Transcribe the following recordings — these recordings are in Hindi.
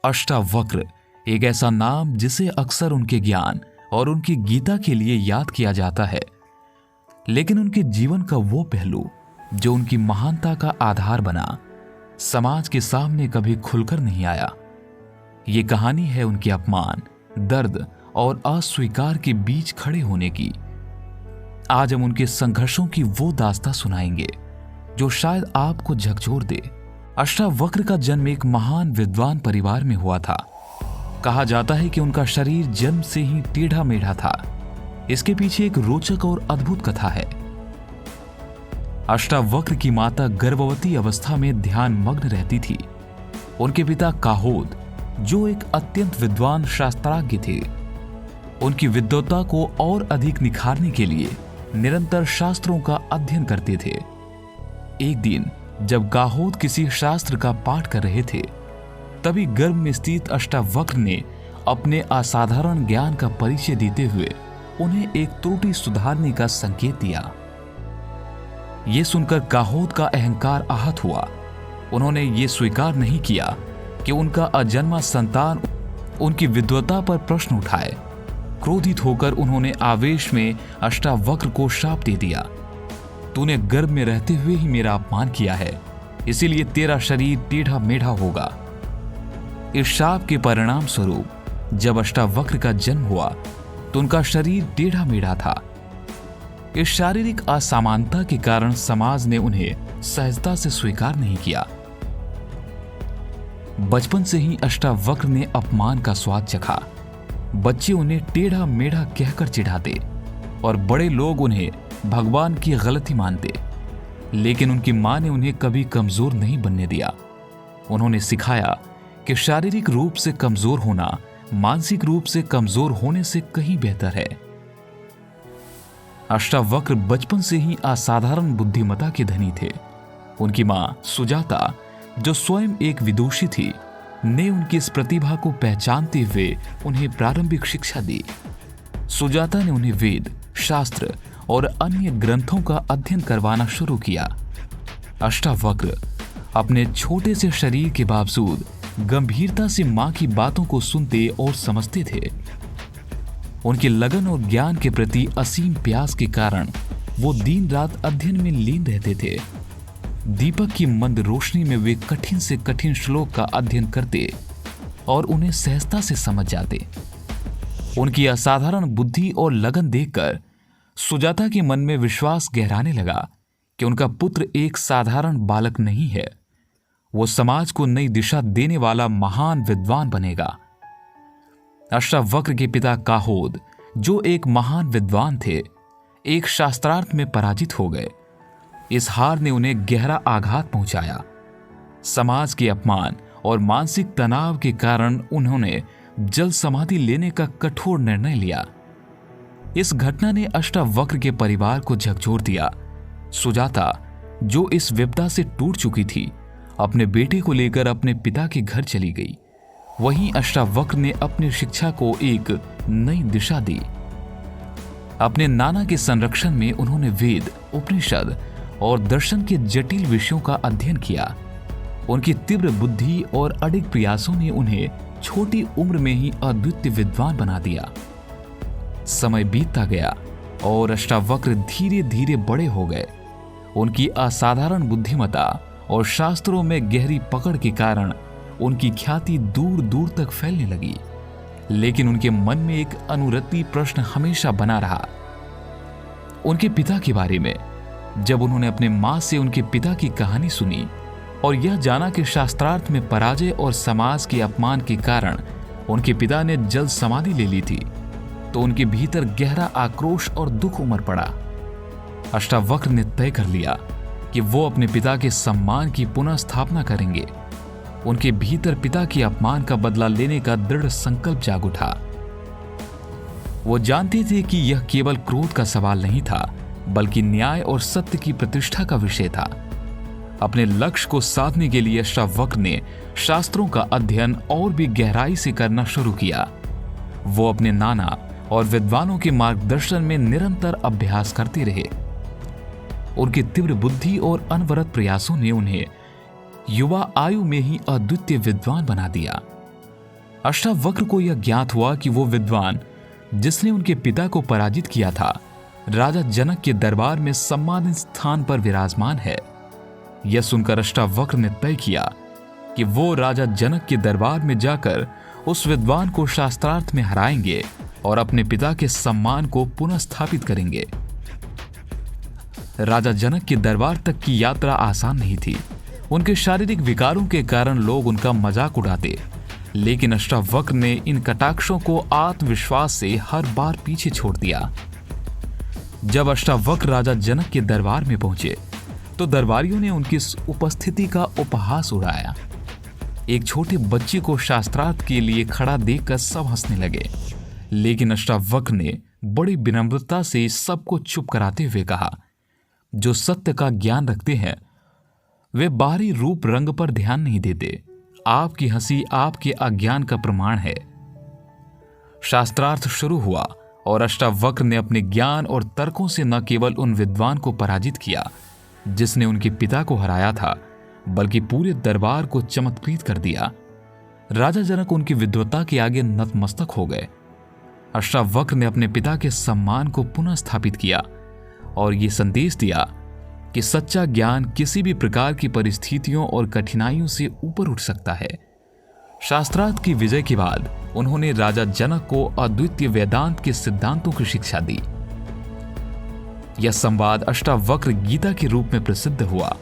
अष्टावक्र एक ऐसा नाम जिसे अक्सर उनके ज्ञान और उनकी गीता के लिए याद किया जाता है, लेकिन उनके जीवन का वो पहलू जो उनकी महानता का आधार बना, समाज के सामने कभी खुलकर नहीं आया। ये कहानी है उनके अपमान, दर्द और अस्वीकार के बीच खड़े होने की। आज हम उनके संघर्षों की वो दास्तां सुनाएंगे जो शायद आपको झकझोर दे। अष्टावक्र का जन्म एक महान विद्वान परिवार में हुआ था। कहा जाता है कि उनका शरीर जन्म से ही टेढ़ा मेढ़ा था। इसके पीछे एक रोचक और अद्भुत कथा है। अष्टावक्र की माता गर्भवती अवस्था में ध्यान मग्न रहती थी। उनके पिता काहोद, जो एक अत्यंत विद्वान शास्त्राज्ञ थे, उनकी विद्वता को और अधिक निखारने के लिए निरंतर शास्त्रों का अध्ययन करते थे। एक दिन जब काहोद किसी शास्त्र का पाठ कर रहे थे, तभी गर्भ में स्थित अष्टावक्र ने अपने असाधारण ज्ञान का परिचय देते हुए उन्हें एक त्रुटि सुधारने का संकेत दिया। यह सुनकर काहोद का अहंकार आहत हुआ। उन्होंने ये स्वीकार नहीं किया कि उनका अजन्मा संतान उनकी विद्वता पर प्रश्न उठाए। क्रोधित होकर उन्होंने आवेश में अष्टावक्र को शाप दे दिया। तूने गर्भ में रहते हुए ही मेरा अपमान किया है, इसीलिए तेरा शरीर टेढ़ा मेढ़ा होगा। इस शाप के परिणाम स्वरूप जब अष्टावक्र का जन्म हुआ तो उनका शरीर टेढ़ा मेढ़ा था। इस शारीरिक असमानता के कारण समाज ने उन्हें सहजता से स्वीकार नहीं किया। बचपन से ही अष्टावक्र ने अपमान का स्वाद चखा। बच्चे उन्हें टेढ़ा मेढ़ा कहकर चिढ़ाते और बड़े लोग उन्हें भगवान की गलती मानते, लेकिन उनकी मां ने उन्हें कभी कमजोर नहीं बनने दिया। उन्होंने सिखाया कि शारीरिक रूप से कमजोर होना मानसिक रूप से कमजोर होने से कहीं बेहतर है। अष्टावक्र बचपन से ही असाधारण बुद्धिमत्ता के धनी थे। उनकी मां सुजाता, जो स्वयं एक विदुषी थी, ने उनकी इस प्रतिभा को पहचानते हुए उन्हें प्रारंभिक शिक्षा दी। सुजाता ने उन्हें वेद, शास्त्र और अन्य ग्रंथों का अध्ययन करवाना शुरू किया। अष्टावक्र अपने छोटे से शरीर के बावजूद गंभीरता से मां की बातों को सुनते और समझते थे। उनके लगन और ज्ञान के प्रति असीम प्यास के कारण वो दिन रात अध्ययन में लीन रहते थे। दीपक की मंद रोशनी में वे कठिन से कठिन श्लोक का अध्ययन करते और उन्हें सहजता से समझ जाते। उनकी असाधारण बुद्धि और लगन देखकर सुजाता के मन में विश्वास गहराने लगा कि उनका पुत्र एक साधारण बालक नहीं है, वो समाज को नई दिशा देने वाला महान विद्वान बनेगा। अष्टावक्र के पिता काहोद, जो एक महान विद्वान थे, एक शास्त्रार्थ में पराजित हो गए। इस हार ने उन्हें गहरा आघात पहुंचाया। समाज के अपमान और मानसिक तनाव के कारण उन्होंने जल समाधि लेने का कठोर निर्णय लिया। इस घटना ने अष्टावक्र के परिवार को झकझोर दिया। सुजाता, जो इस विपदा से टूट चुकी थी, अपने बेटे को लेकर अपने पिता के घर चली गई। वहीं अष्टावक्र ने अपनी शिक्षा को एक नई दिशा दी। अपने नाना के संरक्षण में उन्होंने वेद, उपनिषद और दर्शन के जटिल विषयों का अध्ययन किया। उनकी तीव्र बुद्धि और अडिग प्रयासों ने उन्हें छोटी उम्र में ही अद्वितीय विद्वान बना दिया। समय बीतता गया और अष्टावक्र धीरे धीरे बड़े हो गए। उनकी असाधारण बुद्धिमत्ता और शास्त्रों में गहरी पकड़ के कारण उनकी ख्याति दूर दूर तक फैलने लगी। लेकिन उनके मन में एक अनुरति प्रश्न हमेशा बना रहा, उनके पिता के बारे में। जब उन्होंने अपने मां से उनके पिता की कहानी सुनी और यह जाना कि शास्त्रार्थ में पराजय और समाज के अपमान के कारण उनके पिता ने जल समाधि ले ली थी, तो उनके भीतर गहरा आक्रोश और दुख उमड़ पड़ा। अष्टावक्र ने तय कर लिया कि वो अपने पिता के सम्मान की पुनः स्थापना करेंगे। उनके भीतर पिता के अपमान का बदला लेने का दृढ़ संकल्प जाग उठा। वो जानते थे कि यह केवल क्रोध का सवाल नहीं था, बल्कि न्याय और सत्य की प्रतिष्ठा का विषय था। अपने लक्ष्य को साधने के लिए अष्टावक्र ने शास्त्रों का अध्ययन और भी गहराई से करना शुरू किया। वो अपने नाना और विद्वानों के मार्गदर्शन में निरंतर अभ्यास करते रहे। उनकी तीव्र बुद्धि और अनवरत प्रयासों ने उन्हें युवा आयु में ही अद्वितीय विद्वान बना दिया। अष्टावक्र को यह ज्ञात हुआ कि वो विद्वान जिसने उनके पिता को पराजित किया था, राजा जनक के दरबार में सम्मानित स्थान पर विराजमान है। यह सुनकर अष्टावक्र ने तय किया कि वो राजा जनक के दरबार में जाकर उस विद्वान को शास्त्रार्थ में हराएंगे और अपने पिता के सम्मान को पुनः स्थापित करेंगे। राजा जनक के दरबार तक की यात्रा आसान नहीं थी। उनके शारीरिक विकारों के कारण लोग उनका मजाक उड़ाते, लेकिन अष्टावक्र ने इन कटाक्षों को आत्मविश्वास से हर बार पीछे छोड़ दिया। जब अष्टावक्र राजा जनक के दरबार में पहुंचे तो दरबारियों ने उनकी इस उपस्थिति का उपहास उड़ाया। एक छोटे बच्चे को शास्त्रार्थ के लिए खड़ा देखकर सब हंसने लगे, लेकिन अष्टावक्र ने बड़ी विनम्रता से सबको चुप कराते हुए कहा, जो सत्य का ज्ञान रखते हैं वे बाहरी रूप रंग पर ध्यान नहीं देते। आपकी हंसी आपके अज्ञान का प्रमाण है। शास्त्रार्थ शुरू हुआ और अष्टावक्र ने अपने ज्ञान और तर्कों से न केवल उन विद्वान को पराजित किया जिसने उनके पिता को हराया था, बल्कि पूरे दरबार को चमत्कृत कर दिया। राजा जनक उनकी विद्वता के आगे नतमस्तक हो गए। अष्टावक्र ने अपने पिता के सम्मान को पुनः स्थापित किया और ये संदेश दिया कि सच्चा ज्ञान किसी भी प्रकार की परिस्थितियों और कठिनाइयों से ऊपर उठ सकता है। शास्त्रार्थ की विजय के बाद उन्होंने राजा जनक को अद्वितीय वेदांत के सिद्धांतों की शिक्षा दी। यह संवाद अष्टावक्र गीता के रूप में प्रसिद्ध हुआ।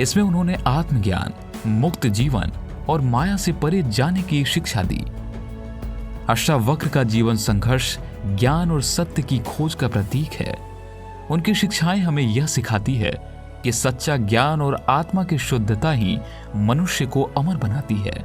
इसमें उन्होंने आत्मज्ञान, मुक्त जीवन और माया से परे जाने की शिक्षा दी। अष्टावक्र का जीवन संघर्ष, ज्ञान और सत्य की खोज का प्रतीक है। उनकी शिक्षाएं हमें यह सिखाती है कि सच्चा ज्ञान और आत्मा की शुद्धता ही मनुष्य को अमर बनाती है।